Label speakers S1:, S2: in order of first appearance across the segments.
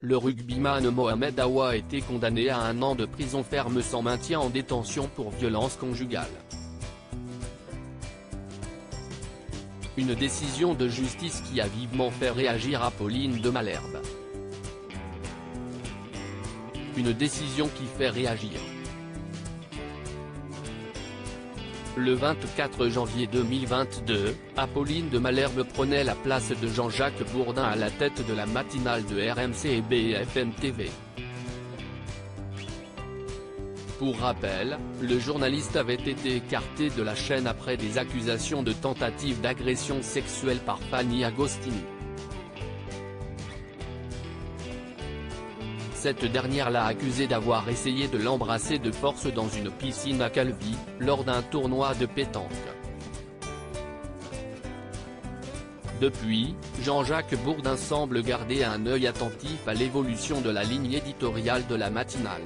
S1: le rugbyman Mohamed Awa a été condamné à 1 an de prison ferme sans maintien en détention pour violence conjugale. Une décision de justice qui a vivement fait réagir Apolline de Malherbe. Une décision qui fait réagir. Le 24 janvier 2022, Apolline de Malherbe prenait la place de Jean-Jacques Bourdin à la tête de la matinale de RMC et BFM TV. Pour rappel, le journaliste avait été écarté de la chaîne après des accusations de tentative d'agression sexuelle par Fanny Agostini. Cette dernière l'a accusé d'avoir essayé de l'embrasser de force dans une piscine à Calvi, lors d'un tournoi de pétanque. Depuis, Jean-Jacques Bourdin semble garder un œil attentif à l'évolution de la ligne éditoriale de la matinale.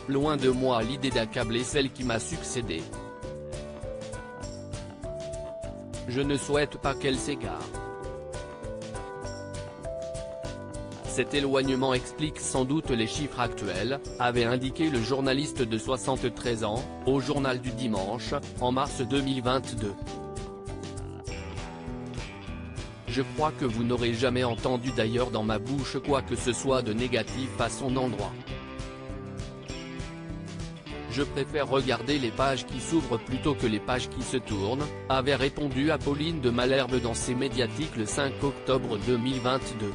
S1: Loin de moi l'idée d'accabler celle qui m'a succédé. Je ne souhaite pas qu'elle s'égare. Cet éloignement explique sans doute les chiffres actuels, avait indiqué le journaliste de 73 ans, au Journal du Dimanche, en mars 2022. Je crois que vous n'aurez jamais entendu d'ailleurs dans ma bouche quoi que ce soit de négatif à son endroit. Je préfère regarder les pages qui s'ouvrent plutôt que les pages qui se tournent, avait répondu Apolline de Malherbe dans ses médiatiques le 5 octobre 2022.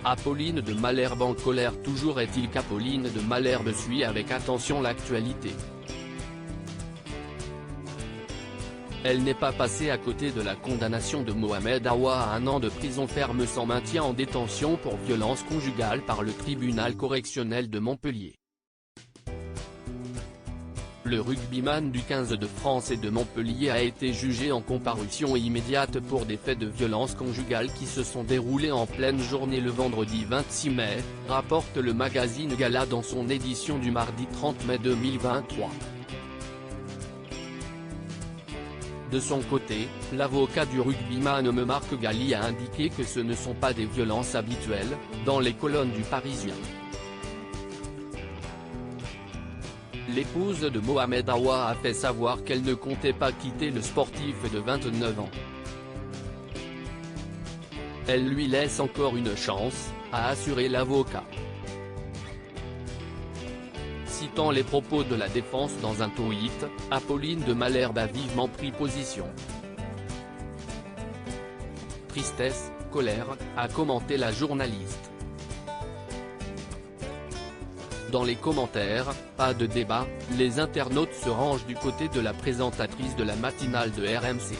S1: Apolline de Malherbe en colère toujours est-il qu'Apolline de Malherbe suit avec attention l'actualité. Elle n'est pas passée à côté de la condamnation de Mohamed Awa à 1 an de prison ferme sans maintien en détention pour violence conjugale par le tribunal correctionnel de Montpellier. Le rugbyman du 15 de France et de Montpellier a été jugé en comparution immédiate pour des faits de violence conjugale qui se sont déroulés en pleine journée le vendredi 26 mai, rapporte le magazine Gala dans son édition du mardi 30 mai 2023. De son côté, l'avocat du rugbyman Marc Galli a indiqué que ce ne sont pas des violences habituelles, dans les colonnes du Parisien. L'épouse de Mohamed Awa a fait savoir qu'elle ne comptait pas quitter le sportif de 29 ans. Elle lui laisse encore une chance, a assuré l'avocat. Citant les propos de la défense dans un tweet, Apolline de Malherbe a vivement pris position. Tristesse, colère, a commenté la journaliste. Dans les commentaires, pas de débat, les internautes se rangent du côté de la présentatrice de la matinale de RMC.